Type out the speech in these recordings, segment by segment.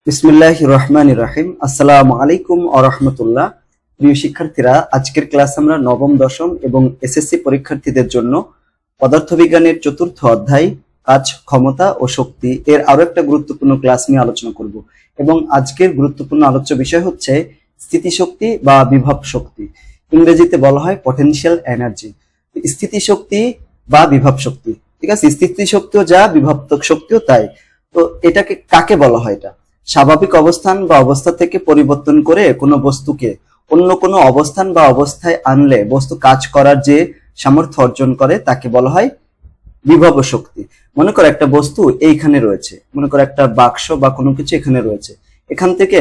বিসমিল্লাহির রহমানির রহিম। আসসালামু আলাইকুম ওয়া রাহমাতুল্লাহ। প্রিয় শিক্ষার্থীরা, আজকের ক্লাস আমরা নবম, দশম এবং এসএসসি পরীক্ষার্থীদের জন্য পদার্থবিজ্ঞানের চতুর্থ অধ্যায় কাজ, ক্ষমতা ও শক্তি এর আরো একটা গুরুত্বপূর্ণ ক্লাস নিয়ে আলোচনা করব। এবং আজকের গুরুত্বপূর্ণ আলোচ্য বিষয় হচ্ছে স্থিতিশক্তি বা বিভব শক্তি। ইংরেজিতে বলা হয় পটেনশিয়াল এনার্জি। স্থিতিশক্তি বা বিভব শক্তি, ঠিক আছে, স্থিতিশক্তিও যা, বিভব শক্তিও তাই। তো এটাকে কাকে বলা হয়? এটা স্বাভাবিক অবস্থান বা অবস্থা থেকে পরিবর্তন করে কোনো বস্তুকে অন্য কোনো অবস্থান বা অবস্থায় আনলে বস্তু কাজ করার যে সামর্থ্য অর্জন করে তাকে বলা হয় বিভব শক্তি। মনে করো একটা বস্তু এইখানে রয়েছে, মনে করো একটা বাক্স বা কোনো কিছু এখানে রয়েছে, এখান থেকে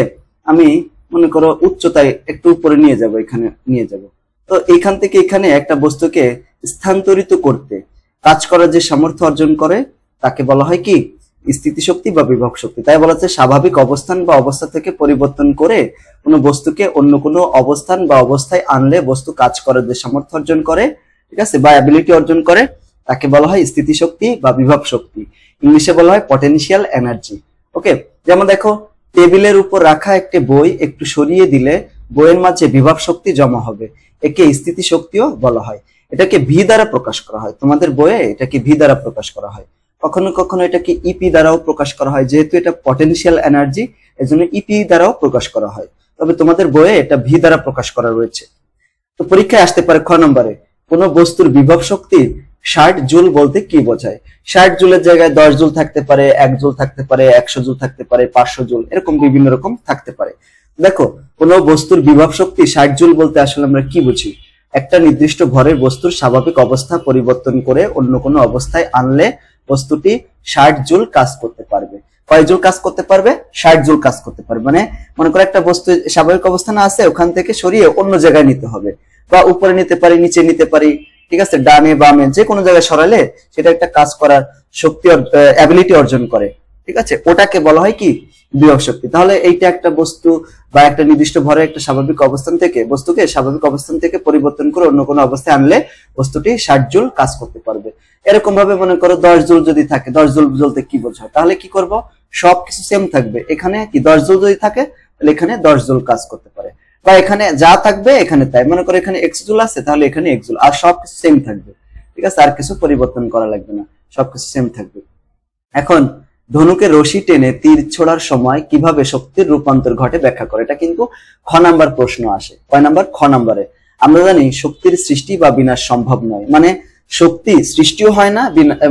আমি মনে করো উচ্চতায় একটু উপরে নিয়ে যাব, এখানে নিয়ে যাব। তো এইখান থেকে এখানে একটা বস্তুকে স্থানান্তরিত করতে কাজ করার যে সামর্থ্য অর্জন করে তাকে বলা হয় কি? স্থিতিশক্তি বা বিভব শক্তি। তাই বলা হচ্ছে স্বাভাবিক অবস্থান বা অবস্থা থেকে পরিবর্তন করে কোনো বস্তুকে অন্য কোনো অবস্থান বা অবস্থায় আনলে বস্তু কাজ করার যে সামর্থ্য অর্জন করে, ঠিক আছে, বা অ্যাবিলিটি অর্জন করে তাকে বলা হয় স্থিতিশক্তি বা বিভব শক্তি। ইংলিশে বলা হয় পটেনশিয়াল এনার্জি। ওকে, যেমন দেখো টেবিলের উপর রাখা একটি বই একটু সরিয়ে দিলে বইয়ের মাঝে বিভব শক্তি জমা হবে, একে স্থিতিশক্তিও বলা হয়। এটাকে ভি দ্বারা প্রকাশ করা হয়। তোমাদের বইয়ে এটাকে ভি দ্বারা প্রকাশ করা হয়। কখনো কখনো এটাকে ইপি দ্বারাও প্রকাশ করা হয়। যেহেতু এটা পটেনশিয়াল এনার্জি, এজন্য ইপি দ্বারাও প্রকাশ করা হয়, তবে তোমাদের বইয়ে এটা ভি দ্বারা প্রকাশ করা রয়েছে। তো পরীক্ষায় আসতে পারে খ নম্বরে, কোন বস্তুর বিভব শক্তি 60 জুল বলতে কি বোঝায়? 60 জুলের জায়গায় 10 জুল থাকতে পারে, 1 জুল থাকতে পারে, 100 জুল থাকতে পারে, 500 জুল, এরকম বিভিন্ন রকম থাকতে পারে। দেখো, কোন বস্তুর বিভব শক্তি 60 জুল বলতে আসলে আমরা কি বুঝি? একটা নির্দিষ্ট ভরের বস্তুর স্বাভাবিক অবস্থা পরিবর্তন করে অন্য কোনো অবস্থায় আনলে বস্তুটি 60 জুল কাজ করতে পারবে। কয় জুল কাজ করতে পারবে? 60 জুল কাজ করতে পারবে। মানে মনে করো একটা বস্তু স্বাভাবিক অবস্থানে আছে, ওখান থেকে সরিয়ে অন্য জায়গায় নিতে হবে, বা উপরে নিতে পারি, নিচে নিতে পারি, ঠিক আছে, ডানে বামে যে কোনো জায়গায় সরালে সেটা একটা কাজ করার শক্তি, অ্যাবিলিটি অর্জন করে, ঠিক আছে, ওটাকে বলা হয় কি? বিভব শক্তি। তাহলে এইটা একটা বস্তু বা একটা নির্দিষ্ট ভরে একটা স্বাভাবিক অবস্থান থেকে বস্তুকে স্বাভাবিক অবস্থান থেকে পরিবর্তন করে অন্য কোনো অবস্থায় আনলে বস্তুটি 60 জুল কাজ করতে পারবে। এরকম ভাবে মনে করো 10 জুল যদি থাকে, 10 জুল বলতে কি বোঝায়? তাহলে কি করব? সবকিছু সেম থাকবে। এখানে কি 10 জুল যদি থাকে তাহলে এখানে 10 জুল কাজ করতে পারে, বা এখানে যা থাকবে এখানে তাই। মনে করো এখানে x জুল আছে, তাহলে এখানে x জুল, আর সবকিছু সেম থাকবে, ঠিক আছে, আর কিছু পরিবর্তন করা লাগবে না, সবকিছু সেম থাকবে। এখন ধনুকে রশি টেনে তীর ছোড়ার সময় কিভাবে শক্তির রূপান্তর ঘটে ব্যাখ্যা করে। এটা কিন্তু খ নাম্বার প্রশ্ন আসে। কয় নাম্বার? খ নাম্বারে। আমরা জানি শক্তির সৃষ্টি বা বিনাশ সম্ভব নয়, মানে শক্তি সৃষ্টিও হয় না,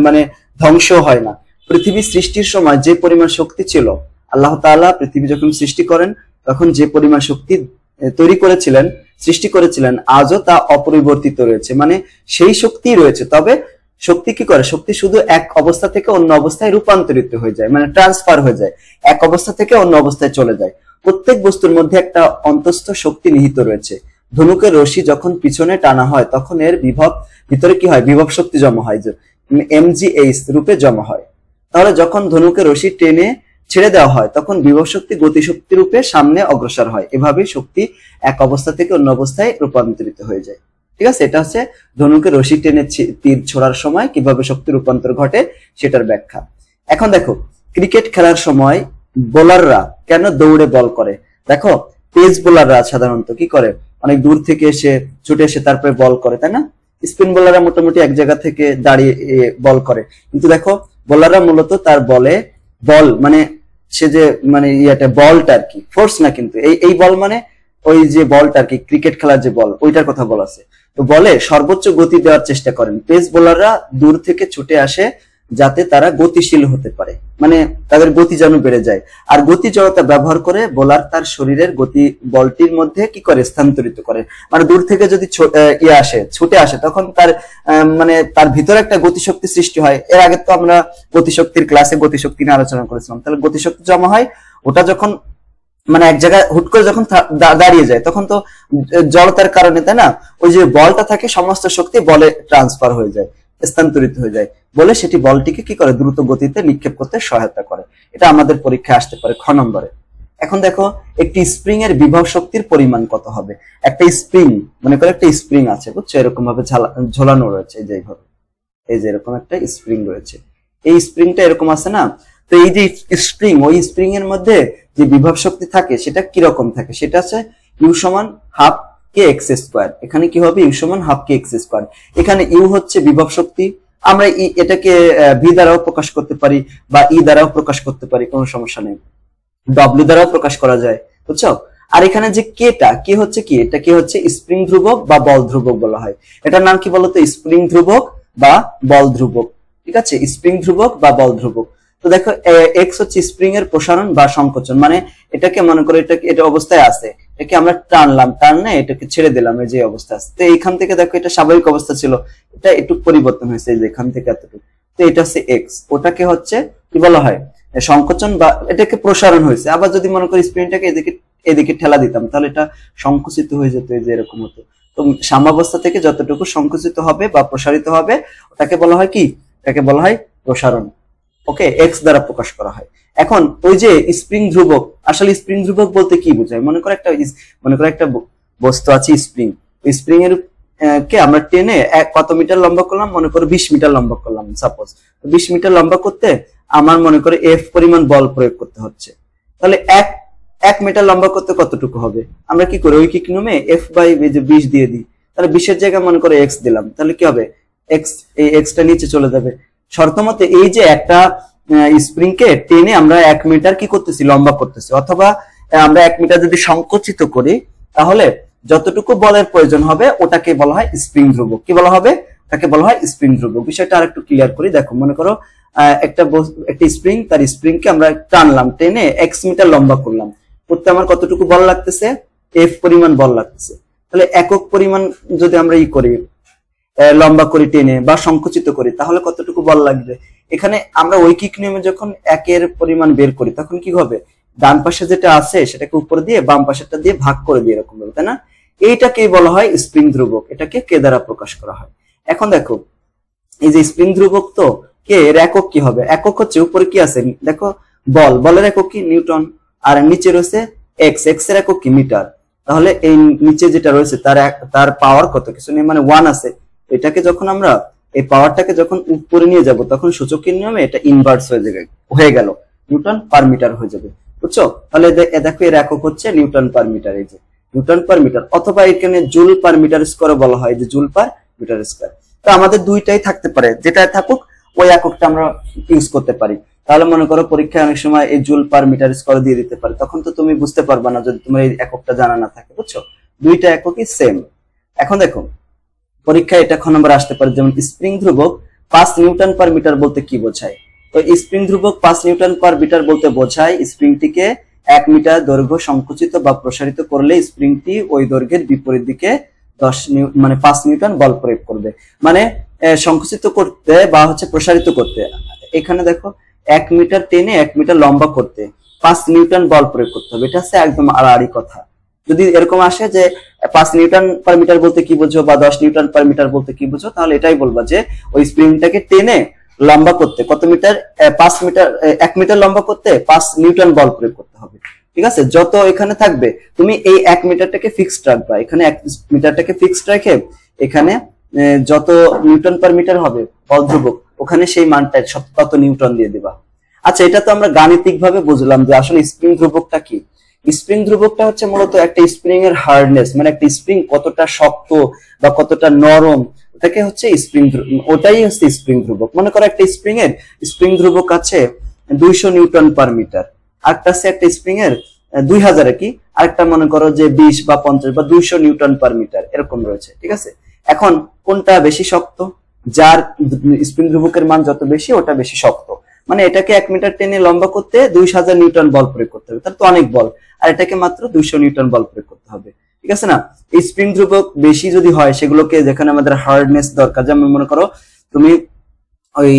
মানে ধ্বংসও হয় না। পৃথিবী সৃষ্টির সময় যে পরিমাণ শক্তি ছিল, আল্লাহ তাআলা পৃথিবী যখন সৃষ্টি করেন তখন যে পরিমাণ শক্তি তৈরি করেছিলেন, সৃষ্টি করেছিলেন, আজও তা অপরিবর্তিত রয়েছে, মানে সেই শক্তি রয়েছে। তবে শক্তি কি করে? শক্তি শুধু এক অবস্থা থেকে অন্য অবস্থায় রূপান্তরিত হয়ে যায়, মানে ট্রান্সফার হয়ে যায়, এক অবস্থা থেকে অন্য অবস্থায় চলে যায়। প্রত্যেক বস্তুর মধ্যে একটা অন্তস্থ শক্তি নিহিত রয়েছে। ধনুকের রশি যখন পিছনে টানা হয় তখন এর ভিতরে কি হয়? বিভব শক্তি জমা হয়, যে mgh রূপে জমা হয়। তাহলে যখন ধনুকের রশি টেনে ছেড়ে দেওয়া হয় তখন বিভব শক্তি গতিশক্তি রূপে সামনে অগ্রসর হয়। এভাবে শক্তি এক অবস্থা থেকে অন্য অবস্থায় রূপান্তরিত হয়ে যায়, ঠিক আছে। এটা হচ্ছে ধনুকের রশি টেনে তীর ছোড়ার সময় কিভাবে শক্তি রূপান্তর ঘটে সেটার ব্যাখ্যা। এখন দেখো, ক্রিকেট খেলার সময় বোলাররা কেন দৌড়ে বল করে? দেখো, পেস বোলাররা সাধারণত কি করে? অনেক দূর থেকে এসে ছুটে এসে তারপরে বল করে, তাই না? স্পিন বোলাররা মোটামুটি এক জায়গা থেকে দাঁড়িয়ে বল করে। কিন্তু দেখো, বোলাররা মূলত তার বল মানে সে যে মানে বলটা আর কি, ফোর্স না, কিন্তু এই বল মানে ওই যে বলটা আর কি, ক্রিকেট খেলার যে বল, ওইটার কথা বলা আছে। তো বলে সর্বোচ্চ গতি দেওয়ার চেষ্টা করেন। পেস বোলাররা দূর থেকে ছুটে আসে যাতে তারা গতিশীল হতে পারে, মানে তাদের গতি যেন বেড়ে যায়। আর গতি জড়তা ব্যবহার করে বোলার তার শরীরের গতি বলটির মধ্যে কি করে? স্থানান্তরিত করে। মানে দূর থেকে যদি ছুটে আসে তখন তার মানে তার ভিতরে একটা গতিশক্তি সৃষ্টি হয়। এর আগে তো আমরা গতিশক্তির ক্লাসে গতিশক্তি নিয়ে আলোচনা করেছিলাম। তাহলে গতিশক্তি জমা হয়, ওটা যখন মানে এক জায়গায় হুট করে যখন দাঁড়িয়ে যায় তখন তো জড়তার কারণে, তাই না, ওই যে বলটা থাকে সমস্ত শক্তি বলে ট্রান্সফার হয়ে যায়, স্থানান্তরিত হয়ে যায়, বলে সেটি বলটিকে কি করে? দ্রুত গতিতে নিক্ষেপ করতে সহায়তা করে। এটা আমাদের পরীক্ষায় আসতে পারে খ নম্বরে। এখন দেখো, একটি স্প্রিং এর বিভব শক্তির পরিমাণ কত হবে? একটা স্প্রিং, মনে করো একটা স্প্রিং আছে, বুঝছো, এরকম ভাবে ঝোলানো রয়েছে, এই যে এরকম একটা স্প্রিং রয়েছে। এই স্প্রিংটা এরকম আছে না, তো এই যে স্প্রিং, ওই স্প্রিং এর মধ্যে যে বিভব শক্তি থাকে সেটা কি রকম থাকে, সেটা আছে ইউ সমান হাফ কে এক্স স্কোয়ার। এখানে কি হবে, ইউ সমান হাফ কে এক্স স্কোয়ার। এখানে ইউ হচ্ছে বিভব শক্তি, আমরা এটাকে ভি দ্বারাও প্রকাশ করতে পারি বা ই দ্বারাও প্রকাশ করতে পারি, কোনো সমস্যা নেই, ডব্লিউ দ্বারাও প্রকাশ করা যায়, বুঝছো। আর এখানে যে কেটা, কে হচ্ছে কি, এটা কি হচ্ছে স্প্রিং ধ্রুবক বা বল ধ্রুবক বলা হয়। এটার নাম কি বলতো, স্প্রিং ধ্রুবক বা বল ধ্রুবক, ঠিক আছে, স্প্রিং ধ্রুবক বা বল ধ্রুবক। তো দেখো এক্স হচ্ছে স্প্রিং এর প্রসারণ বা সংকোচন, মানে এটাকে মনে করো এটা অবস্থায় আছে, এটাকে আমরা টানলাম, টানলে এটাকে ছেড়ে দিলাম, এই যে অবস্থা আছে। তো এইখান থেকে দেখো এটা স্বাভাবিক অবস্থা ছিল, এটা একটু পরিবর্তন হয়েছে, এই যে এখান থেকে এতটুকু। তো এটা হচ্ছে এক্স, ওটাকে হচ্ছে কি বলা হয়, সংকোচন বা এটাকে প্রসারণ হয়েছে। আবার যদি মনে করি স্প্রিংটাকে এদিকে ঠেলা দিতাম, তাহলে এটা সংকুচিত হয়ে যেত, এই যে এরকম হতো। তো সাম্যাবস্থা থেকে যতটুকু সংকুচিত হবে বা প্রসারিত হবে ওটাকে বলা হয় কি, এটাকে বলা হয় প্রসারণ। ওকে, এক্স দ্বারা প্রকাশ করা হয়। এখন ওই যে স্প্রিং ধ্রুবক, আসলে স্প্রিং ধ্রুবক বলতে কি বোঝায়, মনে করো একটা বস্তু আছে স্প্রিং, স্প্রিং এর কে আমরা টেনে কত মিটার লম্বা করলাম, মনে করো 20 মিটার লম্বা করলাম সাপোজ। 20 মিটার লম্বা করতে আমার মনে করে এফ পরিমাণ বল প্রয়োগ করতে হচ্ছে, তাহলে এক মিটার লম্বা করতে কতটুকু হবে, আমরা কি করি ঐকিক নিয়মে এফ বাই 20 দিয়ে দিই, তাহলে 20 এর জায়গায় মনে করে এক্স দিলাম, তাহলে কি হবে, এক্স, এই এক্সটা নিচে চলে যাবে। শর্ত মতে এই যে একটা স্প্রিং কে টেনে আমরা 1 মিটার কি করতেছি, লম্বা করতেছি, অথবা আমরা 1 মিটার যদি সংকুচিত করি তাহলে যতটুকু বলের প্রয়োজন হবে ওটাকে বলা হয় স্প্রিং ধ্রুবক। কি বলা হবে, তাকে বলা হয় স্প্রিং ধ্রুবক। বিষয়টা আর একটু ক্লিয়ার করি, দেখো মনে করো একটা স্প্রিং, তার স্প্রিং কে আমরা টানলাম, টেনে এক্স মিটার লম্বা করলাম, করতে আমার কতটুকু বল লাগতেছে, এফ পরিমাণ বল লাগতেছে। তাহলে একক পরিমাণ যদি আমরা করি, লম্বা করি টেনে বা সংকুচিত করি, তাহলে কতটুকু বল লাগবে। এখানে আমরা ঐকিক নিয়মে যখন একের পরিমাণ বের করি তখন কি হবে, ডান পাশে যেটা আছে সেটাকে উপর দিয়ে বাম পাশেরটা দিয়ে ভাগ করে দিয়ে এরকম, তাই না, এইটাকেই বলা হয় স্প্রিং ধ্রুবক, এটাকে কে দ্বারা প্রকাশ করা হয়। এখন দেখো এই যে স্প্রিং ধ্রুবক, তো কে এর একক কি হবে, একক হচ্ছে উপরে কি আছে দেখো, বলের একক কি নিউটন, আর নিচে রয়েছে এক্স, এক্স এর একক কি মিটার। তাহলে এই নিচে যেটা রয়েছে তার পাওয়ার কত, কিছু নেই, মানে 1 আছে। এটাকে যখন আমরা এই পাওয়ারটাকে যখন উপরে নিয়ে যাব তখন সূচকের নিয়মে এটা ইনভার্স হয়ে গেল, নিউটন পার মিটার হয়ে যাবে, বুঝছো। তাহলে দেখো এর একক হচ্ছে নিউটন পার মিটার, এই যে নিউটন পার মিটার, অথবা এখানে জুল পার মিটার স্কয়ার বলা হয়, যে জুল পার মিটার স্কয়ার। তো আমাদের দুইটাই থাকতে পারে, যেটা থাকুক ওই এককটা আমরা ইউজ করতে পারি। তাহলে মনে করো পরীক্ষায় অনেক সময় এই জুল পার মিটার স্কয়ার দিয়ে দিতে পারে, তখন তো তুমি বুঝতে পারবা না যদি তোমার এই এককটা জানা না থাকে, বুঝছো, দুইটা এককই সেম। এখন দেখো পরীক্ষায় এটা খ নম্বর আসতে পারে, যেমন স্প্রিং ধ্রুবক 5 নিউটন পার মিটার বলতে কি বোঝায়। তো স্প্রিং ধ্রুবক 5 নিউটন পার মিটার বলতে বোঝায় স্প্রিংটিকে 1 মিটার দৈর্ঘ্য সংকুচিত বা প্রসারিত করলে স্প্রিংটি ওই দৈর্ঘ্যের বিপরীত দিকে 5 নিউটন বল প্রয়োগ করবে। মানে সংকুচিত করতে বা হচ্ছে প্রসারিত করতে, এখানে দেখো 1 মিটার টেনে 1 মিটার লম্বা করতে 5 নিউটন বল প্রয়োগ করতে হবে, এটা হচ্ছে একদম আড়াআড়ি কথা। যদি এরকম আসে যে 5 নিউটন পার মিটার বলতে কি বুঝো বা 10 নিউটন পার মিটার বলতে কি বুঝো, তাহলে এটাই বলবা যে ওই স্প্রিংটাকে টেনে লম্বা করতে কত মিটার, 5 মিটার, 1 মিটার লম্বা করতে 5 নিউটন বল প্রয়োগ করতে হবে, ঠিক আছে। যত এখানে থাকবে তুমি এই 1 মিটারটাকে ফিক্সড রাখবা, এখানে 1 মিটারটাকে ফিক্সড রেখে এখানে যত নিউটন পার মিটার হবে বল ধ্রুবক, ওখানে সেই মানটা তত নিউটন দিয়ে দিবা। আচ্ছা, এটা তো আমরা গাণিতিক ভাবে বুঝলাম যে আসলে স্প্রিং ধ্রুবকটা কি। স্প্রিং ধ্রুবকটা হচ্ছে মূলত একটা স্প্রিং এর হার্ডনেস, মানে একটা স্প্রিং কতটা শক্ত বা কতটা নরম, ওটাকে হচ্ছে ওটাই হচ্ছে স্প্রিং ধ্রুবক। মনে করো একটা স্প্রিং এর স্প্রিং ধ্রুবক আছে 200 নিউটন পার মিটার, আরেকটা আছে একটা স্প্রিং এর 2000 কি, আরেকটা মনে করো যে 20 বা 50 বা 200 নিউটন পার মিটার এরকম রয়েছে, ঠিক আছে। এখন কোনটা বেশি শক্ত, যার স্প্রিং ধ্রুবকের মান যত বেশি ওটা বেশি শক্ত। মানে এটাকে 1 মিটার টেনে লম্বা করতে 2000 নিউটন বল প্রয়োগ করতে হবে, তাহলে তো অনেক বল, আর এটাকে মাত্র 200 নিউটন বল প্রয়োগ করতে হবে, ঠিক আছে না। এই স্প্রিং ধ্রুবক বেশি যদি হয় সেগুলোকে, যেখানে আমাদের হার্ডনেস দরকার, যেমন মনে করো তুমি ওই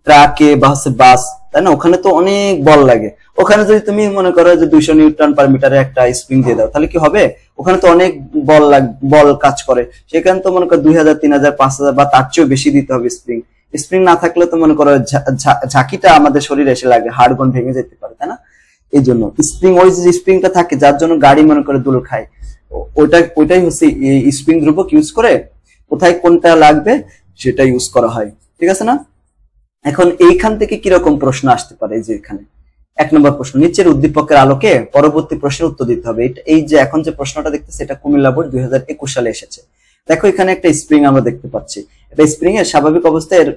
ট্রাকে বা হচ্ছে বাস, তাই না, ওখানে তো অনেক বল লাগে, ওখানে যদি তুমি মনে করো যে 200 নিউটন পার মিটারে একটা স্প্রিং দিয়ে দাও, তাহলে কি হবে, ওখানে তো অনেক বল কাজ করে, সেখানে তো মনে করো 2000, 3000, 5000 বা তার চেয়েও বেশি দিতে হবে স্প্রিং। স্প্রিং না থাকলে তো মনে করো ঝাঁকিটা আমাদের শরীরে এসে লাগে, হাড়গোন ভেঙে যেতে পারে, তাই না। এই জন্য স্প্রিং, ওই যে স্প্রিংটা থাকে যার জন্য গাড়ি মনে করে দুল খায়, ওইটাই হচ্ছে স্প্রিং ধ্রুবক ইউজ করে কোথায় কোনটা লাগবে সেটা ইউজ করা হয়, ঠিক আছে না। এখন এইখান থেকে কিরকম প্রশ্ন আসতে পারে, যে এখানে 1 নম্বর প্রশ্ন, নিচের উদ্দীপকের আলোকে পরবর্তী প্রশ্নের উত্তর দিতে হবে। এই যে এখন যে প্রশ্নটা দেখতেছি এটা কুমিল্লা বোর্ড 2021 সালে এসেছে। দেখো এখানে একটা স্প্রিং আমরা দেখতে পাচ্ছি, এটা স্প্রিং এর স্বাভাবিক অবস্থায় এর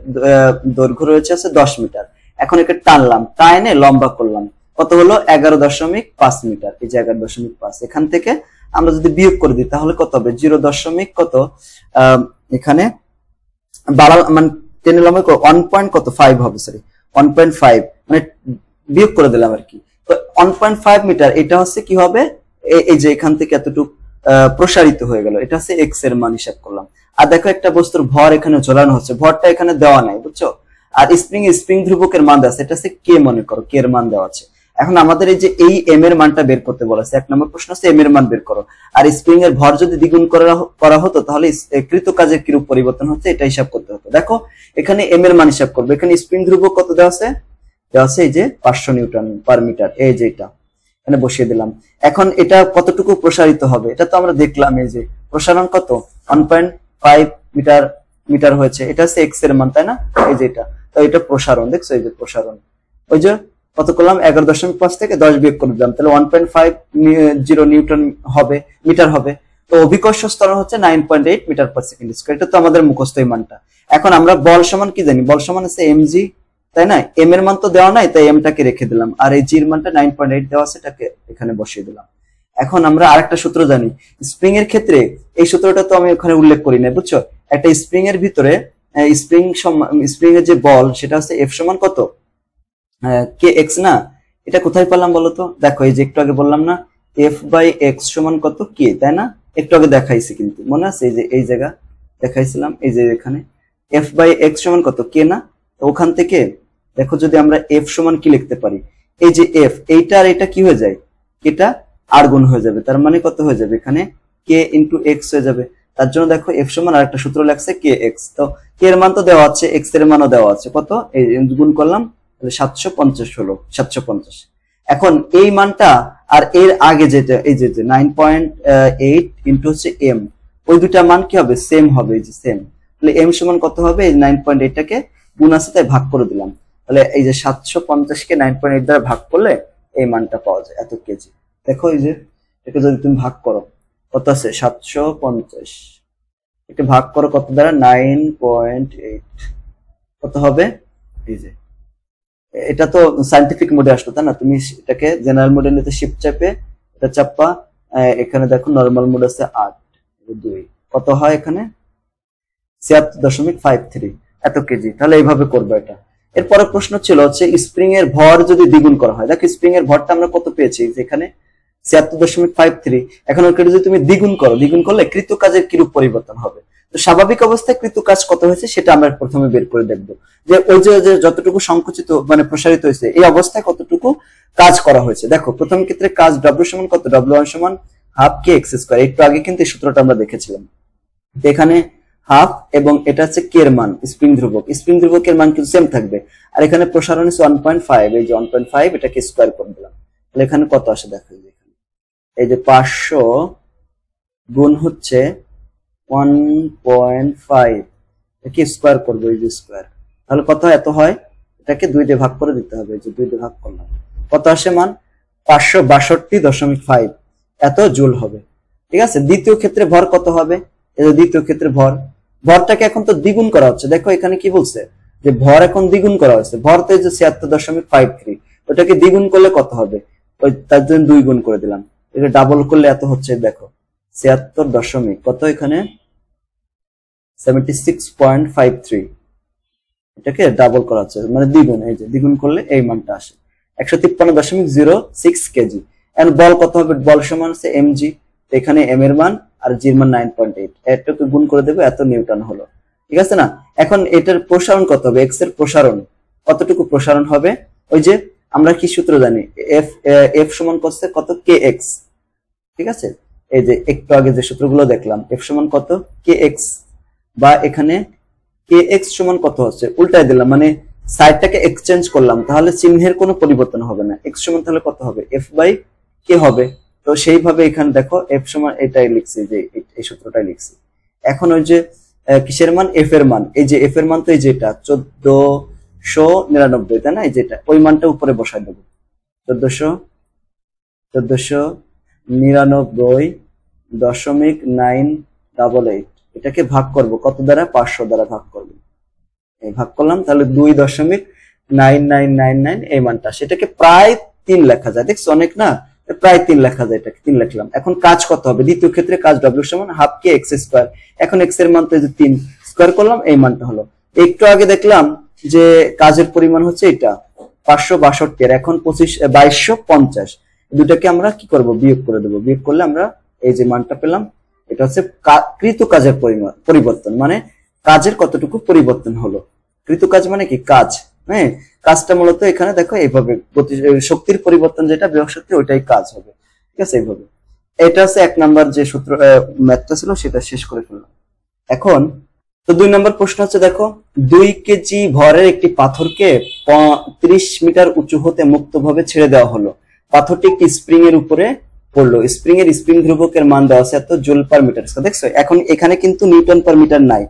দৈর্ঘ্য রয়েছে 10 মিটার। এখন একে টানলাম, টাইনে লম্বা করলাম, কত হলো 11.5 মিটার। এই যে 11.5, এখান থেকে আমরা যদি বিয়োগ করে দিই তাহলে কত হবে 0. কত এখানে মানে 10 লম্বা 1.5 হবে, সরি 1.5, মানে বিয়োগ করে দিলাম আর কি। তো 1.5 মিটার এটা হচ্ছে কি হবে, এই যে এখান থেকে এতটুকু প্রসারিত হয়ে গেল, এটা হচ্ছে এক্স এর মান হিসাব করলাম। আর দেখো একটা বস্তুর ভর এখানে ঝোলানো হচ্ছে, ভরটা এখানে দেওয়া নাই, বুঝছো। আর স্প্রিং ধ্রুবকের মান দেওয়া আছে, এটা হচ্ছে কে, মনে করো কে এর মান দেওয়া আছে। এখন আমাদের এই যে এই এম এর মানটা বের করতে বলেছে, 1 নম্বর প্রশ্ন হচ্ছে এম এর মান বের করো। আর স্প্রিং এর ভর যদি দ্বিগুণ করা হতো তাহলে কৃত কাজের কিরূপ পরিবর্তন হচ্ছে এটা হিসাব করতে হতো। দেখো এখানে এম এর মান হিসাব করবে, এখানে স্প্রিং ধ্রুবক কত দেওয়া আছে, এই যে 500 নিউটন পার মিটার, এই যে এটা এখানে বসিয়ে দিলাম। এখন এটা কতটুকু প্রসারিত হবে এটা তো আমরা দেখলাম, এই যে প্রসারণ কত 1.5 মিটার হয়েছে, এটা হচ্ছে এক্স এর মান, তাই না, এই যে এটা। তো এটা প্রসারণ, দেখছো এই যে প্রসারণ, ওই যে কত করলাম 11.5 থেকে 10 বিয়োগ করে দিলাম, তাহলে 1.50 নিউটন হবে, মিটার হবে। তো অভিকর্ষ ত্বরণ হচ্ছে 9.8 মিটার পার সেকেন্ড স্কয়ার, এটা তো আমাদের মুখস্থ এই মানটা। এখন আমরা বল সমান কি জানি, বল সমান আছে mg, তাই না, এম এর মান তো দেওয়া নাই তাই এমটাকে রেখে দিলাম, আর এই জি এর মানটা 9.8 দেওয়া আছে, এটাকে এখানে বসিয়ে দিলাম। এখন আমরা আরেকটা সূত্র জানি স্প্রিং এর ক্ষেত্রে, এই সূত্রটা তো আমি ওখানে উল্লেখ করি না, বুঝছো। একটা স্প্রিং এর ভিতরে স্প্রিং এর যে বল সেটা হচ্ছে এফ সমান কত কে এক্স, না, এটা কোথায় পেলাম বলতো, দেখো এই যে একটু আগে বললাম না এফ বাই এক্স সমান কত কে, তাই না, একটু আগে দেখাইছি কিন্তু মনে আছে, এই যে এই জায়গা দেখাইছিলাম, এই যে এখানে এফ বাই এক্স সমান কত কে, না। তো ওখান থেকে দেখো যদি আমরা এফ সমান কি লিখতে পারি, এই যে এফ, এইটা আর এটা কি হয়ে যায়, এটা আর গুণ হয়ে যাবে, তার মানে কত হয়ে যাবে এখানে কে ইন্টু এক্স হয়ে যাবে। তার জন্য দেখো এফ সমান আর একটা সূত্র লাগছে কে এক্স, তো কে এর মান তো দেওয়া আছে, এক্স এর মানও দেওয়া আছে, কত এই গুণ করলাম 750 হলো 750। এখন এই মানটা আর এর আগে যেটা এই যে 9.8 ইন্টু হচ্ছে এম, ওই দুটা মান কি হবে, সেম হবে, এই যে সেম। তাহলে এম সমান কত হবে, এই 9.8 টাকে গুণ আছে তাই ভাগ করে দিলাম, তাহলে এই যে 750 কে 9.8 দ্বারা ভাগ করলে এই মানটা পাওয়া যায়, এত কেজি। দেখো এই যে এটা যদি তুমি ভাগ করো কত আছে 750, এটা ভাগ করো কত দ্বারা 9.8, কত হবে, এই যে এটা তো সায়েন্টিফিক মোডে আসলো, তাই না, তুমি এটাকে জেনারেল মোডে নিতে শিফট চাপে এটা চাপা, এখানে দেখো নরমাল মোড আছে 8, কত হয় এখানে 76.53, এত কেজি। তাহলে এইভাবে করবো এটা। এরপরে প্রশ্ন ছিল হচ্ছে স্প্রিং এর ভর যদি দ্বিগুণ করা হয়, দেখো স্প্রিং এর ভরটা আমরা কত পেয়েছি, যেখানে 76.53, এখন ওকে যদি তুমি দ্বিগুণ করো, দ্বিগুণ করলে কৃত কাজের কিরূপ পরিবর্তন হবে। তো স্বাভাবিক অবস্থায় কৃত কাজ কত হয়েছে সেটা আমরা প্রথমে বের করে দেখবো, যে ওই যে যতটুকু সংকুচিত মানে প্রসারিত হয়েছে এই অবস্থায় কতটুকু কাজ করা হয়েছে। দেখো প্রথম ক্ষেত্রে কাজ ডব্লিউ সমান কত, W1 সমান হাফ কে এক্স স্কয়ার, একটু আগে কিন্তু এই সূত্রটা আমরা দেখেছিলাম। এখানে হাফ এবং এটা হচ্ছে কে এর মান, স্প্রিং ধ্রুবকের মান কিন্তু সেম থাকবে, আর এখানে প্রসারণ হচ্ছে 1.5, এই যে 1.5 এটাকে স্কয়ার করে দিলাম, তাহলে এখানে কত আসে দেখো, এই যে 500 গুণ হচ্ছে 1.5, একে স্কয়ার করবো, এই যে স্কয়ার, তাহলে কত এত হয়, এটাকে 2 দিয়ে ভাগ করে দিতে হবে, এই যে 2 দিয়ে ভাগ করলাম, কত আসে মান 562.5 এত জুল হবে। ঠিক আছে, দ্বিতীয় ক্ষেত্রে ভর কত হবে, এই যে দ্বিতীয় ক্ষেত্রে ভরটাকে এখন তো দ্বিগুণ করা হচ্ছে, দেখো এখানে কি বলছে যে ভর এখন দ্বিগুণ করা হচ্ছে, ভর তো এই যে 76.53, ওটাকে দ্বিগুণ করলে কত হবে, ওই তার জন্য 2 গুণ করে দিলাম, এটা ডাবল করলে এত হচ্ছে, দেখো 76 কত এখানে 76.53, এটাকে ডাবল করা হচ্ছে মানে দ্বিগুণ, এই যে দ্বিগুণ করলে এই মানটা আসে 153.06 কেজি। এন্ড বল কত হবে, বল সমান হচ্ছে mg, এখানে m এর মান আর g এর মান 9.8, এটাকে গুণ করে দেবে, এত নিউটন হলো। ঠিক আছে না, এখন এটার প্রসারণ কত হবে, x এর প্রসারণ কতটুকু প্রসারণ হবে, ওই যে আমরা কি সূত্র জানি, f সমান কত kx, ঠিক আছে, এই যে একটু আগে যে সূত্রগুলো দেখলাম, f সমান কত kx, বা এখানে kx সমান কত হচ্ছে উল্টায় দিলাম, মানে সাইডটাকে এক্সচেঞ্জ করলাম, তাহলে চিহ্নের কোনো পরিবর্তন হবে না, x সমান তাহলে কত হবে f বাই k হবে। তো সেইভাবে এখানে দেখো f সমান এটাই লিখছি, যে এই সূত্রটাই লিখছি। এখন ওই যে কিসের মান, f এর মান, এই যে f এর মান তো এই যে এটা 1499, তাই না? এই যেটা ওই মানটা উপরে বসাই দেবো, 1499.988। এটাকে ভাগ করব কত দ্বারা? 500 দ্বারা ভাগ করব। এই ভাগ করলাম, তাহলে 2.9999 এই মানটা, সেটাকে প্রায় 3 লেখা যায়। দেখছো অনেক না? প্রায় 3 লেখা যায়, এটাকে 3 লিখলাম। এখন কাজ কত হবে? দ্বিতীয় ক্ষেত্রে কাজ w সমান হাফ কে এক্স স্কোয়ার। এখন এক্স এর মান তো 3 স্কোয়ার করলাম, এই মানটা হলো। একটু আগে দেখলাম যে কাজের পরিমাণ হচ্ছে এটা 562, এখন 2250। দুটাকে আমরা কি করব? বিয়োগ করে দেবো। বিয়োগ করলে আমরা এই যে মানটা পেলাম, এটা হচ্ছে কৃত কাজের পরিবর্তন, মানে কাজের কতটুকু পরিবর্তন হলো। কৃত কাজ মানে কি? কাজ। হ্যাঁ, কাজটা মূলত এখানে দেখো এইভাবে শক্তির পরিবর্তন, যেটা বিভব শক্তি, ওইটাই কাজ হবে। ঠিক আছে, এইভাবে। এটা হচ্ছে 1 নাম্বার যে সূত্র ম্যাথটা ছিল সেটা শেষ করে ফেললাম। এখন তো 2 নম্বর প্রশ্ন হচ্ছে, দেখো 2 কেজি ভরের একটি পাথরকে 30 মিটার উঁচু হতে মুক্তভাবে ছেড়ে দেওয়া হলো। পাথরটি একটি স্প্রিং এর উপরে পড়লো। স্প্রিং এর স্প্রিং ধ্রুবকের মান দেওয়া আছে এত জুল পার মিটার স্কয়ার। দেখছো এখন এখানে কিন্তু নিউটন পার মিটার নাই,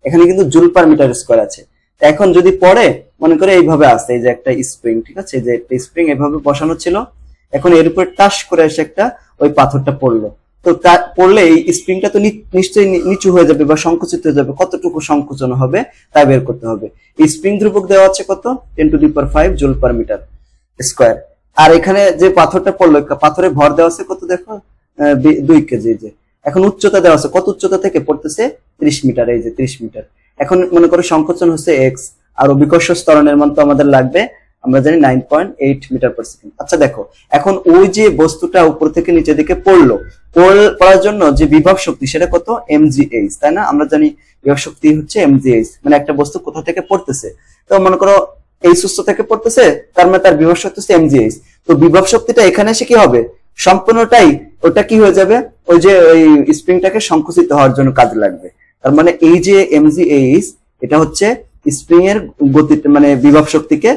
এখানে কিন্তু জুল পার মিটার স্কয়ার আছে। এখন যদি পড়ে, মনে করে এইভাবে আসে, এই যে একটা স্প্রিং, ঠিক আছে, যে একটা স্প্রিং এভাবে বসানো ছিল, এখন এর উপর টাচ করে এসে একটা ওই পাথরটা পড়লো। তো পড়লে এই স্প্রিংটা তো নিশ্চয়ই নিচু হয়ে যাবে বা সংকুচিত হয়ে যাবে। কতটুকু সংকোচন হবে তা বের করতে হবে। এই স্প্রিং ধ্রুবক দেওয়া আছে কত? 10⁵ জুল পার মিটার স্কয়ার। আর এখানে যে পাথরটা পড়লো, পাথরে ভর দেওয়া আছে কত? দেখো 2 কেজি। যে এখন উচ্চতা দেওয়া আছে, কত উচ্চতা থেকে পড়তেছে? 30 মিটার। এই যে 30 মিটার। এখন মনে করো সংকোচন হচ্ছে এক্স, আর অভিকর্ষ ত্বরণের মান তো আমাদের লাগবে, আমরা জানি 9.8 মিটার পার সেকেন্ড। আচ্ছা দেখো, এখন ওই যে বস্তুটা উপর থেকে নিচে দিকে পড়ার জন্য যে বিভব শক্তি, সেটা কত? mgh, তাই না? আমরা জানি বিভব শক্তি হচ্ছে mgh, মানে একটা বস্তু কোথা থেকে পড়তেছে। তো মনে করো এই উচ্চতা থেকে পড়তেছে, তার মানে তার বিভব শক্তি হচ্ছে mgh। তো বিভব শক্তিটা এখানে এসে কি হবে? সম্পূর্ণটাই ওটা কি হয়ে যাবে? ওই যে ওই স্প্রিংটাকে সংকুচিত হওয়ার জন্য কাজে লাগবে। তার মানে এই যে mgh, এটা হচ্ছে স্প্রিং এর গতি, মানে বিভব শক্তিকে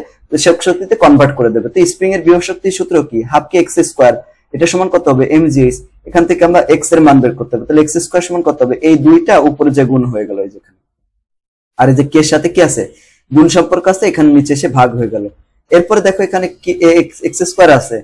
শক্তিতে কনভার্ট করে দেবে। তো স্প্রিং এর বিভব শক্তির সূত্র কি? হাফ কে এক্স স্কোয়ার। এটা সমান কত হবে? mgh। এখান থেকে আমরা এক্স এর মান বের করতে হবে, তাহলে এক্স স্কোয়ার সমান কত হবে? এই দুইটা উপরে যে গুণ হয়ে গেল, এই যেখানে, আর এই যে কে সাথে কি আছে? গুণ সম্পর্ক আছে, এখানে নিচে এসে ভাগ হয়ে গেল। এরপরে দেখো এখানে কি এক্স স্কোয়ার আছে,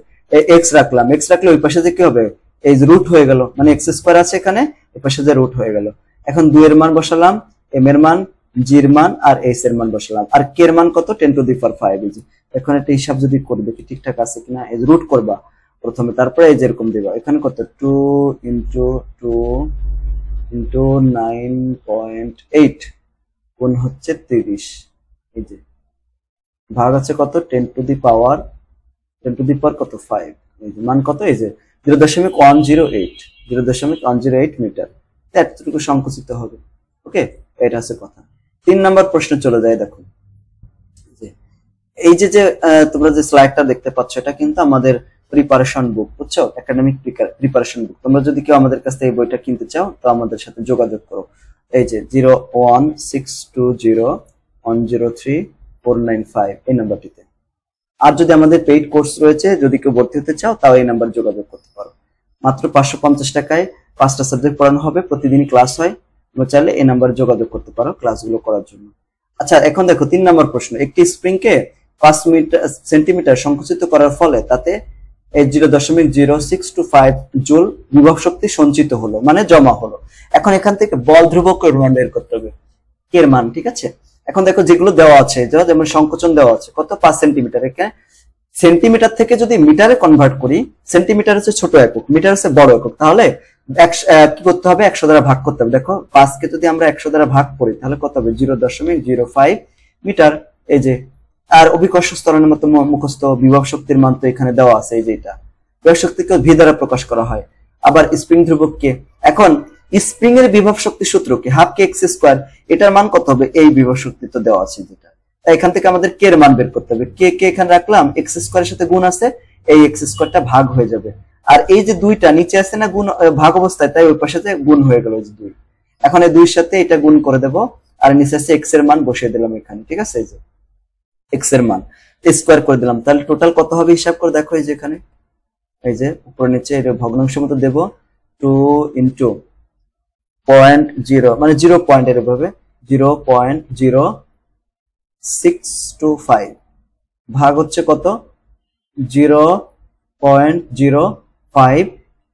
এক্স রাখলাম, এক্স রাখলে ওই পাশে যে কি হবে? এই রুট হয়ে গেল, মানে এক্স স্কোয়ার আছে এখানে, ওই পাশে যে রুট হয়ে গেল। এখন 2 এর মান বসালাম, এম এর মান, জি এর মান, আর এস এর মান বসালাম। আর কে এর মান কত? 10⁵। এখন একটা হিসাব যদি করবে কি ঠিকঠাক আছে কিনা, এই রুট করবা প্রথমে, তারপরে এই যেরকম দিবা। এখানে কত? 2 × 2 × 9.8 গুণ হচ্ছে 30। এই যে ভাগ আছে কত? 10⁻কত? 5। এই যে মান কত? এই যে 0.108 মিটার। এতটুকু সংকুচিত হবে। ওকে, এটা হচ্ছে কথা। 3 নাম্বার প্রশ্ন চলে যায়। দেখো এই যে তোমরা যে স্লাইডটা দেখতে পাচ্ছ, এটা কিন্তু আমাদের প্রিপারেশন বুক, বুঝছো? একাডেমিক প্রিপারেশন বুক। তোমরা যদি কেউ আমাদের কাছ থেকে এই বইটা কিনতে চাও, তো আমাদের সাথে যোগাযোগ করো। এই যে 01620103495 এই নাম্বারটিতে। আর যদি আমাদের পেইড কোর্স রয়েছে, যদি কেউ ভর্তি হতে চাও, তাও এই নাম্বার যোগাযোগ করতে পারো। মাত্র 550 টাকায় 5টা সাবজেক্ট পড়ানো হবে, প্রতিদিনই ক্লাস হয়। তোমরা চাইলে এই নাম্বারে যোগাযোগ করতে পারো ক্লাসগুলো করার জন্য। আচ্ছা, এখন দেখো 3 নাম্বার প্রশ্ন। একটি স্প্রিংকে 5 সেন্টিমিটার সংকুচিত করার ফলে তাতে 0.065 জুল বিভব শক্তি সঞ্চিত হলো, মানে জমা হলো। এখন এখান থেকে বল ধ্রুবকের মান বের করতে হবে, কে এর মান। ঠিক আছে, এখন দেখো যেগুলো দেওয়া আছে, যেমন সংকোচন দেওয়া আছে কত? 5 সেন্টিমিটার। এখানে সেন্টিমিটার থেকে যদি মিটারে কনভার্ট করি, সেন্টিমিটার হচ্ছে ছোট একক, মিটার হচ্ছে বড় একক, তাহলে কি করতে হবে? 100 দ্বারা ভাগ করতে হবে। দেখো 5 কে যদি আমরা 100 দ্বারা ভাগ করি, তাহলে কত হবে? 0.05 মিটার। এই যে, আর অভিকর্ষ ত্বরণের মতো মুখস্থ বিভব শক্তির মান তো এখানে দেওয়া আছে। এই যে এটা বিভব শক্তিকে ভি দ্বারা প্রকাশ করা হয়। আবার স্প্রিং ধ্রুবককে, এখন স্প্রিং এর বিভব শক্তি সূত্র কি? হাফ কে এক্স স্কোয়ার। এটার মান কত হবে? এই বিভব শক্তি তো দেওয়া আছে যেটা। তাই এখান থেকে আমাদের কে এর মান বের করতে হবে। কে এখানে রাখলাম, এক্স স্কোয়ারের সাথে গুণ আছে, এই এক্স স্কোয়ারটা ভাগ হয়ে যাবে। আর এই যে দুইটা নিচে আছে না গুণ ভাগ অবস্থায়, তাই ওই পাশে গুণ হয়ে গেল যে 2। এখন এই 2 সাথে এটা গুণ করে দেব, আর নিচে আছে এক্স এর মান বসিয়ে দিলাম এখানে। ঠিক আছে, এই যে এক্স এর মান স্কোয়ার করে দিলাম, তাহলে টোটাল কত হবে হিসাব করে দেখো। এই যে এখানে এই যে উপর নিচে এটা ভগ্নাংশ মতো দেব, 2 × 0.0 মানে 0 পয়েন্ট, এর ভাবে 0.0 625 ভাগ হচ্ছে কত 0.05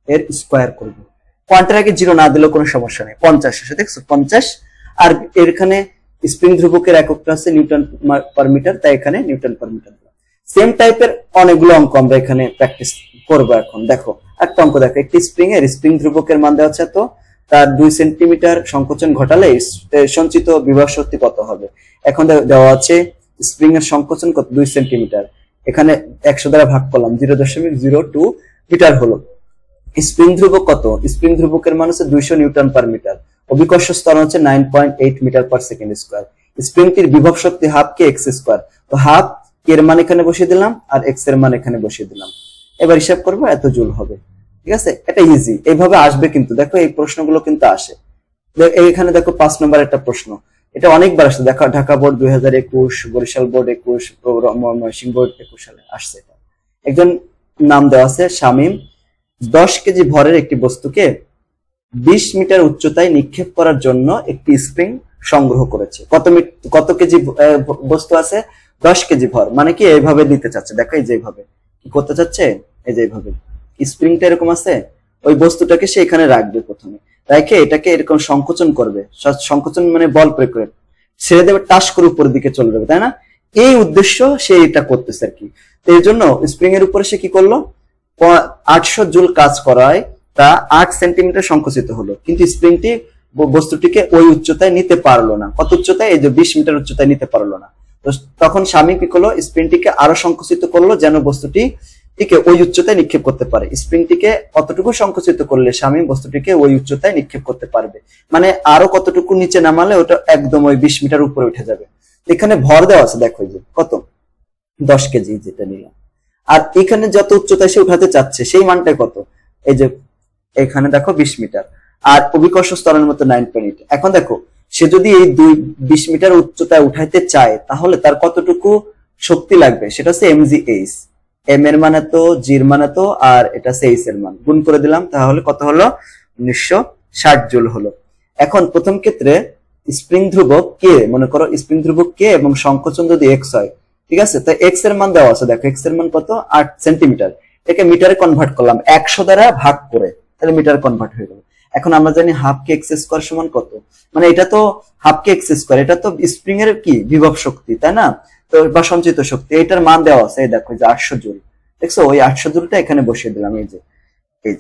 এর স্কয়ার করব। পয়েন্টের আগে 0 না দিলেও কোনো সমস্যা নেই, 50 এসে দেখছো 50। আর এখানে স্প্রিং ধ্রুবকের এককটা আছে নিউটন পার মিটার, তাই এখানে নিউটন পার মিটার। সেম টাইপের অনেকগুলো অঙ্ক আমরা এখানে প্র্যাকটিস করব। এখন দেখো একটা অঙ্ক দেখো, একটি স্প্রিং এর স্প্রিং ধ্রুবকের মান দেওয়া আছে, তো তার 2 সেন্টিমিটার সংকোচন ঘটালে সঞ্চিত বিভব শক্তি কত হবে। এখন দেওয়া আছে স্প্রিং এর সংকোচন কত 2 সেন্টিমিটার, এখানে 100 দ্বারা ভাগ করলাম 0.02 মিটার হলো। স্প্রিং ধ্রুবক কত, স্প্রিং ধ্রুবকের মান হচ্ছে 200 নিউটন পার মিটার, অভিকর্ষ ত্বরণ হচ্ছে 9.8 মিটার পার সেকেন্ড স্কয়ার। স্প্রিংটির বিভব শক্তি হাফ কে এক্স স্কয়ার, তো হাফ কে এর মান এখানে বসিয়ে দিলাম আর এক্স এর মান এখানে বসিয়ে দিলাম। এবার হিসাব করবো, এত জুল হবে। ঠিক আছে, এটা ইজি, এইভাবে আসবে কিন্তু। দেখো এই প্রশ্নগুলো কিন্তু আসে। এখানে দেখো 5 নম্বর একটা প্রশ্ন, এটা অনেকবার আসছে। দেখো Dhaka board 2021, Barishal board 21, Mymensingh board 21 সালে আসছে। এটা একজন নাম দেওয়া আছে শামীম 10 কেজি ভরের একটি বস্তুকে 20 মিটার উচ্চতায় নিক্ষেপ করার জন্য একটি স্প্রিং সংগ্রহ করেছে। কত কেজি বস্তু আছে, 10 কেজি ভর, মানে কি এইভাবে নিতে চাচ্ছে। দেখো এই যে এইভাবে কি করতে চাচ্ছে, এই যে এইভাবে স্প্রিংটা এরকম আছে, ওই বস্তুটাকে সে এখানে রাখবে, প্রথমে রেখে এটাকে এরকম সংকোচন করবে। সংকোচন মানে বল প্রয়োগ করে ছেড়ে দেবে, টাস করে উপরের দিকে চলে যাবে, তাই না? এই উদ্দেশ্য সে এটা করতেছে আর কি। তো এই জন্য স্প্রিং এর উপরে সে কি করলো, 800 জুল কাজ করায় তা 8 সেন্টিমিটার সংকুচিত হলো, কিন্তু স্প্রিংটি বস্তুটিকে ওই উচ্চতায় নিতে পারলো না। কত উচ্চতায়, এই যে 20 মিটার উচ্চতায় নিতে পারলো না। তো তখন স্বামী কি করলো, স্প্রিংটিকে আরো সংকুচিত করলো যেন বস্তুটি ওই উচ্চতায় নিক্ষেপ করতে পারে। স্প্রিংটিকে কতটুকু সংকুচিত করলে স্বামী বস্তুটিকে ওই উচ্চতায় নিক্ষেপ করতে পারবে, মানে আরো কতটুকু নিচে নামালে ওটা একদম ওই 20 মিটার উপরে উঠে যাবে। এখানে ভর দেওয়া আছে, দেখো যে কত 10 কেজি যেটা নিলাম, আর এখানে যত উচ্চতায় সে উঠাতে চাচ্ছে সেই মানটা কত, এই যে এখানে দেখো 20 মিটার, আর অভিকর্ষ ত্বরণের মতো 9.8। এখন দেখো সে যদি এই 20 মিটার উচ্চতায় উঠাইতে চায় তাহলে তার কতটুকু শক্তি লাগবে, সেটা হচ্ছে mgh। এম এর মান এত, জি এর মান এত, আর এটা হচ্ছে এইচ এর মান, গুণ করে দিলাম, তাহলে কত হলো 1960 জুল হলো। এখন প্রথম ক্ষেত্রে স্প্রিং ধ্রুবক কে, মনে করো স্প্রিং ধ্রুবক কে এবং সংকোচন যদি এক্স হয়, ঠিক আছে, তো এক্স এর মান দেওয়া আছে, দেখো এক্স এর মান কত 8 সেন্টিমিটার, এটাকে মিটারে কনভার্ট করলাম 100 দ্বারা ভাগ করে, তাহলে মিটার কনভার্ট হয়ে গেল। এখন আমরা জানি হাফ কে এক্স স্কয়ার সমান কত, মানে এটা তো হাফ কে এক্স স্কয়ার, এটা তো স্প্রিং এর কি বিভব শক্তি, তাই না, তো বা সঞ্চিত শক্তি, এটার মান দেওয়া আছে, এই দেখো যে 800 জুল, দেখছো ওই 800 জুলটা এখানে বসিয়ে দিলাম, এই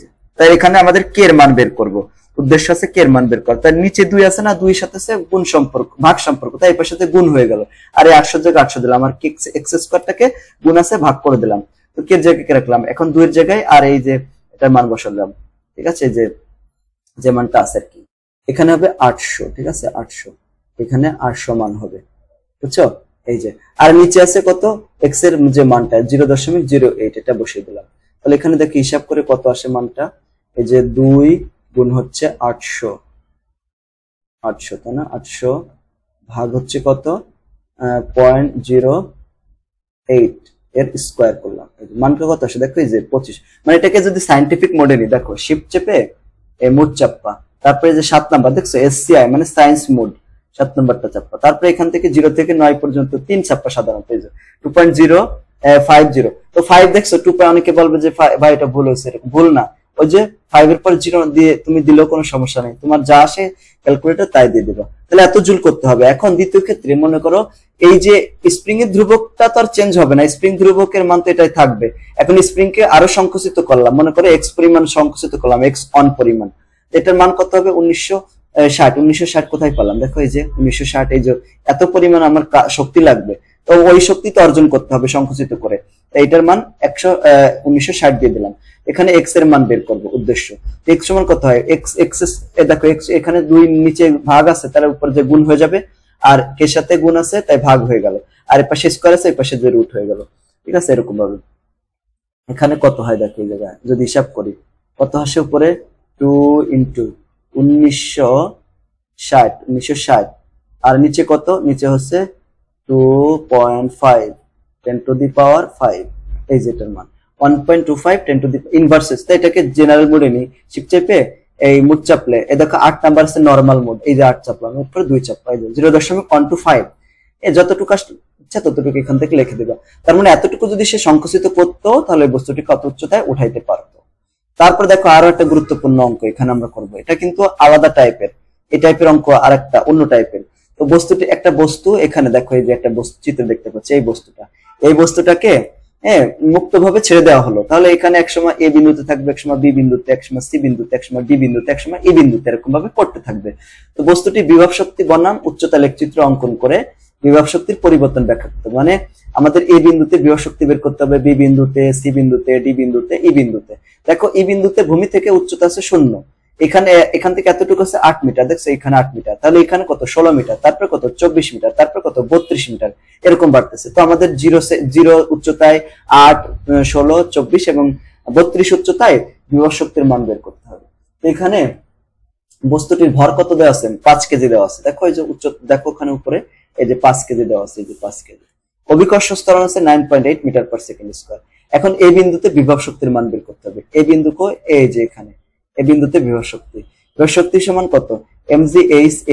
যে তাই এখানে আমাদের কে এর মান বের করব, উদ্দেশ্য আছে কে এর মান বের করা। তার নিচে 2 আছে না, 2 এর সাথে আছে গুণ সম্পর্ক, ভাগ সম্পর্ক, তাই এই পাশে গুণ হয়ে গেল, আর এই 800 জায়গায় 800 দিলাম, আর এক্স স্কয়ারটাকে গুণ আছে ভাগ করে দিলাম, তো কে এর জায়গায় কে রাখলাম, এখন 2 এর জায়গায় আর এই যে এটার মান বসালাম, ঠিক আছে, যে মানটা আছে আর কি, এখানে হবে 800, ঠিক আছে 800, এখানে 800 মান হবে, বুঝছো, এই যে, আর নিচে আছে কত এক্স এর যে মানটা 0.08, এটা বসিয়ে দিলাম, তাহলে এখানে দেখি হিসাব করে কত আসে মানটা, এই যে 2 গুণ হচ্ছে 800, তাই না, 800 ভাগ হচ্ছে কত 0.08 এর স্কয়ার করলাম, মানটা কত আসে দেখো, এই যে 25। মানে এটাকে যদি সায়েন্টিফিক মোডে নি, দেখো শিফট চেপে মোড চাপ্পা, তারপরে যে 7 নাম্বার দেখছো এসসিআই মানে সায়েন্স মোড, 7 নাম্বারটা চাপ্পা, তারপরে এখান থেকে 0 থেকে 9 পর্যন্ত 3 চাপ্পা সাধারণত, এই যে 2.050, তো 5 দেখছো 2 অনেকে বলবে যে ভাই এটা ভুল হয়েছে, ভুল না, ওই যে 5 এর পর 0 দিয়ে তুমি দিলেও কোনো সমস্যা নেই, তোমার যা আসে ক্যালকুলেটর তাই দিয়ে দিবা, তাহলে এত জুল করতে হবে। এখন দ্বিতীয় ক্ষেত্রে মনে করো এই যে স্প্রিং এর ধ্রুবকটা তো আর চেঞ্জ হবে না, স্প্রিং ধ্রুবকের মান তো এটাই থাকবে, এখন স্প্রিং কে আরো সংকুচিত করলাম, মনে করো এক্স পরিমাণ সংকুচিত করলাম, এক্স অন পরিমাণ, এটার মান কত হবে 1960 কোথায় পেলাম, দেখো এই যে 1960, এই যে এত পরিমাণ আমার শক্তি লাগবে, তো ওই শক্তি তো অর্জন করতে হবে সংকুচিত করে, এইটার মান 1960 দিয়ে দিলাম, এখানে এক্স এর মান বের করব, উদ্দেশ্য এক্স সমান কত হয়, এক্স দেখো এক্স এখানে 2 নিচে ভাগ আছে, তার উপর যে গুণ হয়ে যাবে, আর কে সাথে গুণ আছে তাই ভাগ হয়ে গেল, আর এর পাশে স্কয়ার আছে, এই পাশে যে রুট হয়ে গেল, ঠিক আছে, এরকম ভাবে এখানে কত হয় দেখো, এই জায়গায় যদি হিসাব করি কত আসে উপরে 2 ইনটু 1960, আর নিচে কত, নিচে হচ্ছে 2.5 10 টু দি পাওয়ার 5, এই যেটার মান 1.25 10 টু দি ইনভার্সেস, তাই এটাকে জেনারেল মোডে নি, শিফট চেপে এই মোড চাপলে, এই দেখো 8 নাম্বার আছে নরমাল মোড, এই যে 8 চাপলাম, উপরে 2 চাপা, এই 0.125, যতটুকু ইচ্ছা ততটুকু এখান থেকে লিখে দিবা। তার মানে এতটুকু যদি সে সংকুচিত করতো তাহলে বস্তুটি কত উচ্চতায় উঠাইতে পারতো। তারপর দেখো আরো একটা গুরুত্বপূর্ণ অঙ্ক এখানে আমরা করব, এটা কিন্তু আলাদা টাইপের, এই টাইপের অঙ্ক আর একটা অন্য টাইপের। তো বস্তুটি একটা বস্তু, এখানে দেখো এই যে একটা বস্তু চিত্র দেখতে পাচ্ছি, এই বস্তুটাকে মুক্তভাবে ছেড়ে দেওয়া হলো। তাহলে এখানে একসময় এ বিন্দুতে থাকবে, একসময় বি বিন্দুতে, একসময় সি বিন্দুতে, একসময় ডি বিন্দুতে, একসময় ই বিন্দুতে, এরকম ভাবে পড়তে থাকবে। তো বস্তুটি বিভব শক্তি বনাম উচ্চতা লেখচিত্র অঙ্কন করে বিভব শক্তির পরিবর্তন ব্যাখ্যা করতে হবে। মানে আমাদের এই বিন্দুতে বিভব শক্তি বের করতে হবে, বি বিন্দুতে, সি বিন্দুতে, ডি বিন্দুতে, ই বিন্দুতে। দেখো ই বিন্দুতে ভূমি থেকে উচ্চতা আছে 0, এখান থেকে এতটুকু আছে 8 মিটার, দেখছো এখানে 8 মিটার, তাহলে এখানে কত 16 মিটার, তারপর কত 24 মিটার, তারপর কত 32 মিটার, এরকম বাড়তেছে। তো আমাদের জিরো উচ্চতায় 8, 16, 24 এবং 32 উচ্চতায় বিভব শক্তির মান বের করতে হবে। তো এখানে বস্তুটির ভর কত দেওয়া আছে, 5 কেজি দেওয়া আছে। দেখো এই যে দেখো ওখানে উপরে এই যে 5 কেজি দেওয়া আছে, এই যে 5 কেজি। অভিকর্ষ ত্বরণ আছে 9.8 মিটার পার সেকেন্ড স্কয়ার। এখন এই বিন্দুতে বিভব শক্তির মান বের করতে হবে। এই বিন্দুকে এই যে এখানে এই বিন্দুতে বিভব শক্তি সমান কত, mgh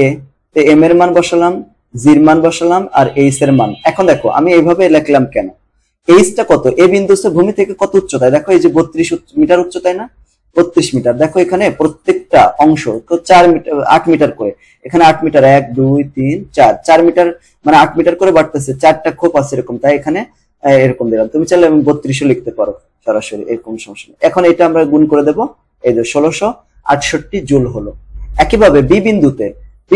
a। তো m এর মান বসালাম, g এর মান বসালাম, আর h এর মান। এখন দেখো আমি এইভাবে লিখলাম কেন, h টা কত, এই বিন্দু ভূমি থেকে কত উচ্চতায়, দেখো এই যে 32 মিটার উচ্চতায় না, 32 মিটার। দেখো এখানে প্রত্যেকটা অংশ 4 মিটার 8 মিটার করে, এখানে 8 মিটার 1 2 3 4 4 মিটার, মানে 8 মিটার করে বাড়তেছে, 4টা খোপ আছে এরকম, তাই এখানে এরকম দিলাম। তুমি চাইলে 32 লিখতে পারো সরাসরি, এরকম সমস্যা নেই। এখন এটা আমরা গুণ করে দেব, এই যে 1668 জুল হলো। একইভাবে বি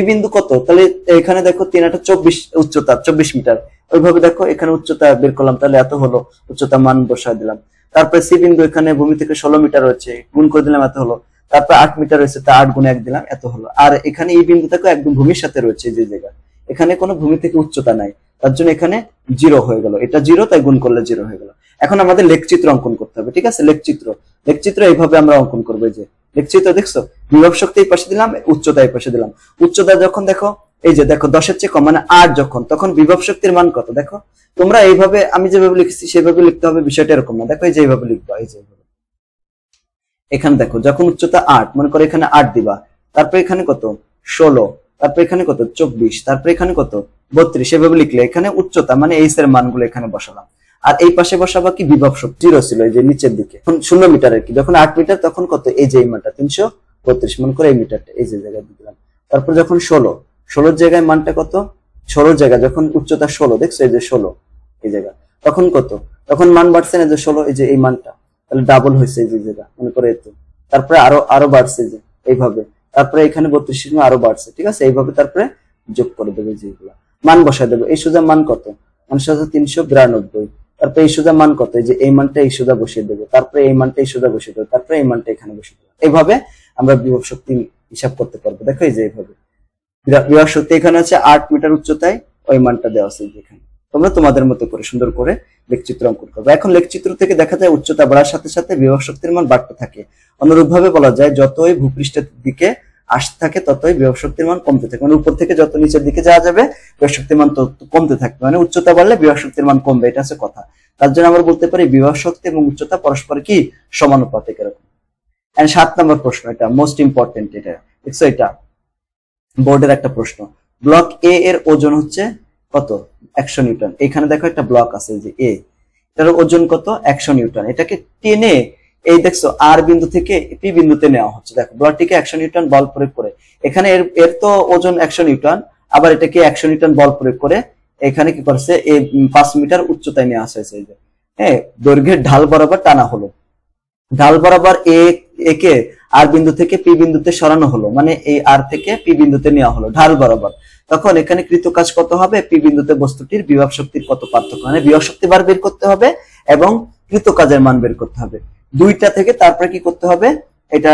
বিন্দু কত, তাহলে এখানে দেখো 3 8 24 উচ্চতা 24 মিটার, ওইভাবে দেখো এখানে উচ্চতা বের করলাম, তাহলে এত হলো, উচ্চতা মান বসায় দিলাম। তারপরে সি বিন্দু এখানে ভূমি থেকে 16 মিটার রয়েছে, গুণ করে দিলাম, এত হলো। তারপর 8 মিটার রয়েছে, তা 8 গুণ 1 দিলাম, এত হলো। আর এখানে এই বিন্দুটাকে একদম ভূমির সাথে রয়েছে, যে জায়গা এখানে কোনো ভূমি থেকে উচ্চতা নাই, তার জন্য এখানে 0 হয়ে গেল, এটা 0, তাই গুণ করলে 0 হয়ে গেল। এখন আমাদের লেখচিত্র অঙ্কন করতে হবে, ঠিক আছে। লেখচিত্র এইভাবে আমরা অঙ্কন করবো। যে লেখচিত্র দেখছো, বিভব শক্তি এই পাশে দিলাম, উচ্চতা এই পাশে দিলাম। উচ্চতা যখন দেখো এই যে দেখো 10 এর চেয়ে কম, মানে 8 যখন, তখন বিভব শক্তির মান কত। দেখো তোমরা এইভাবে, আমি যেভাবে লিখছি সেভাবে লিখতে হবে, বিষয়টা এরকম না। দেখো এই যে এইভাবে লিখবা, এই যে এখানে দেখো যখন উচ্চতা 8, মনে করো এখানে 8 দিবা, তারপর এখানে কত 16, তারপর এখানে কত 24, তারপর এখানে কত 32, এভাবে লিখলে এখানে উচ্চতা মানে এইচ এর মানগুলো এখানে বসালাম। আর এই পাশে বসাবা কি বিভব শক্তি 0 ছিল, এই যে নিচের দিকে, এখন 0 মিটার আর কি, যখন 8 মিটার তখন কত, এই যে এই মানটা 332, মনে করে এই মিটারটা এই যে জায়গায় দিলাম। তারপর যখন 16 জায়গায় মানটা কত, 16 জায়গা যখন উচ্চতা 16, দেখছো এই যে 16 এই জায়গা, তখন কত, তখন মান বাড়ছে না, যে 16, এই যে এই মানটা, তাহলে ডাবল হয়েছে এই যে জায়গা, মনে করে এত। তারপরে আরো বাড়ছে যে এইভাবে, তারপরে এখানে 32 আরো বাড়ছে, ঠিক আছে। এইভাবে তারপরে যোগ করে দেবে, যেগুলো মান বসায় দেবে। এই সোজা মান কত, মান সোজা 392, তারপরে এই সোজা মান কত, যে এই মানটা এই সোজা বসিয়ে দেবো, তারপরে এই মানটা এই সোজা বসিয়ে দেবো, তারপরে এই মানটা এখানে বসিয়ে দেবো। এইভাবে আমরা বিভব শক্তি হিসাব করতে পারবো। দেখো এই যে এইভাবে বিভব শক্তি এখানে আছে 8 মিটার উচ্চতায়, ওই মানটা দেওয়া আছে যেখানে। তোমরা তোমাদের মতো করে সুন্দর করে লেখচিত্র অঙ্কন করবে। এখন লেখচিত্র থেকে দেখা যায় উচ্চতা বাড়ার সাথে সাথে বিভব শক্তির মান বাড়তে থাকে। অনুরূপভাবে বলা যায় যতই ভূপৃষ্ঠের দিকে আসতে থাকে ততই বিভব শক্তির মান কমতে থাকে, মানে উপর থেকে যত নিচের দিকে যাওয়া যাবে বিভব শক্তির মান তত কমতে থাকবে, মানে উচ্চতা বাড়লে বিভব শক্তির মান কমবে, এটা হচ্ছে কথা। তার জন্য আমরা বলতে পারি বিভব শক্তি এবং উচ্চতা পরস্পর কি সমানুপাতিক এরকম। এন্ড 7 নম্বর প্রশ্ন, এটা মোস্ট ইম্পর্টেন্ট, এটা দেখছো, এটা বোর্ডের একটা প্রশ্ন। ব্লক এ এর ওজন হচ্ছে কত, 100 নিউটন। এখানে দেখো একটা ব্লক আছে যে এ, এটার ওজন কত, 100 নিউটন। এটাকে টেনে এই দেখছো আর বিন্দু থেকে পি বিন্দুতে নেওয়া হচ্ছে। দেখো ব্লকটিকে 100 নিউটন বল প্রয়োগ করে, এখানে এর তো ওজন 100 নিউটন, আবার এটাকে 100 নিউটন বল প্রয়োগ করে এখানে কি করছে, এই 5 মিটার উচ্চতায় নিয়ে আসা হয়েছে। এই যে দৈর্ঘ্যের ঢাল বরাবর টানা হলো, ঢাল বরাবর একে আর বিন্দু থেকে পি বিন্দুতে সরানো হলো, মানে এই আর থেকে পি বিন্দুতে নেওয়া হলো ঢাল বরাবর। তখন এখানে কৃত কাজ কত হবে, পি বিন্দুতে বস্তুটির বিভব শক্তির কত পার্থক্য, মানে বিভব শক্তি বার বের করতে হবে এবং কৃত কাজের মান বের করতে হবে, দুইটা থেকে তারপরে কি করতে হবে, এটা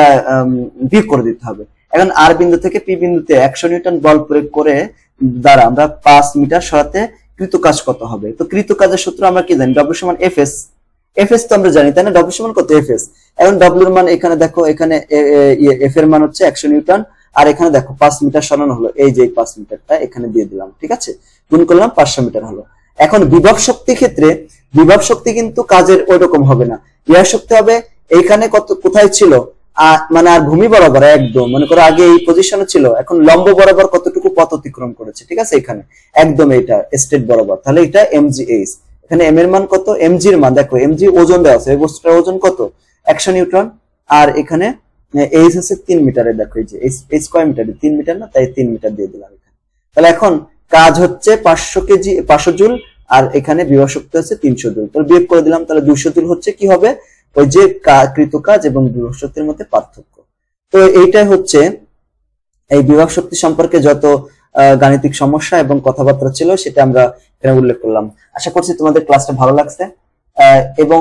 বিয়োগ করে দিতে হবে। এখন আর বিন্দু থেকে পি বিন্দুতে 100 নিউটন বল প্রয়োগ করে দ্বারা আমরা 5 মিটার সরাতে কৃত কাজ কত হবে। তো কৃত কাজের সূত্র আমরা কি জানি, W সমান Fs। Fs তো আমরা জানি, তাই না, W সমান কত Fs। এখন W এর মান এখানে দেখো, এখানে F এর মান হচ্ছে 100 নিউটন, আর এখানে দেখো 5 মিটার সরানো হলো, এই যে 5 মিটারটা এখানে দিয়ে দিলাম, ঠিক আছে, গুণ করলাম 500 মিটার হলো। এখন বিভব শক্তি ক্ষেত্রে বিভব শক্তি কিন্তু কাজের ওই রকম হবে না, বিভব শক্তি হবে এইখানে কত, কোথায় ছিল মানে আর ভূমি বরাবর একদম মনে করো আগে এই পজিশনে ছিল, এখন লম্ব বরাবর কতটুকু পথ অতিক্রম করেছে, ঠিক আছে, এখানে একদম এটা স্ট্রেট বরাবর, তাহলে এটা mgh। এখানে m এর মান কত, mg এর মান দেখো, mg ওজন দেওয়া আছে, এই বস্তুটার ওজন কত 100 নিউটন, আর এখানে h হচ্ছে 3 মিটারে, দেখো এই যে h কয় মিটারে, 3 মিটার না, তাই 3 মিটার দিয়ে দিলাম এখানে। তাহলে এখন কাজ হচ্ছে 500 কেজি 500 জুল, আর এখানে বিভব শক্তি হচ্ছে 300 জুল, তাহলে বিয়োগ করে দিলাম, তাহলে 200 জুল হচ্ছে কি হবে, ওই যে কৃত কাজ এবং বিভব শক্তির মধ্যে পার্থক্য। তো এইটাই হচ্ছে এই বিভব শক্তি সম্পর্কে যত গাণিতিক সমস্যা এবং কথাবার্তা ছিল সেটা আমরা এখানে উল্লেখ করলাম। আশা করছি তোমাদের ক্লাসটা ভালো লাগছে, এবং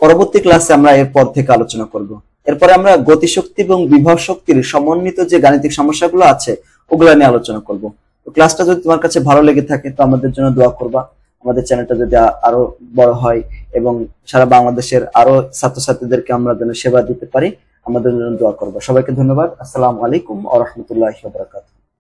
পরবর্তী ক্লাসে আমরা এরপর থেকে আলোচনা করব। এরপরে আমরা গতিশক্তি এবং বিভব শক্তির সমন্বিত যে গাণিতিক সমস্যাগুলো আছে ওগুলো নিয়ে আলোচনা করব। তো ক্লাসটা যদি তোমার কাছে ভালো লেগে থাকে তো আমাদের জন্য দোয়া করবা, আমাদের চ্যানেলটা যদি আরো বড় হয় এবং সারা বাংলাদেশের আরো ছাত্রছাত্রীদেরকে আমরা যেন সেবা দিতে পারি, আমাদের জন্য দোয়া করবো। সবাইকে ধন্যবাদ। আসসালামু আলাইকুম ওয়া রাহমাতুল্লাহি ওয়া বারাকাতুহু।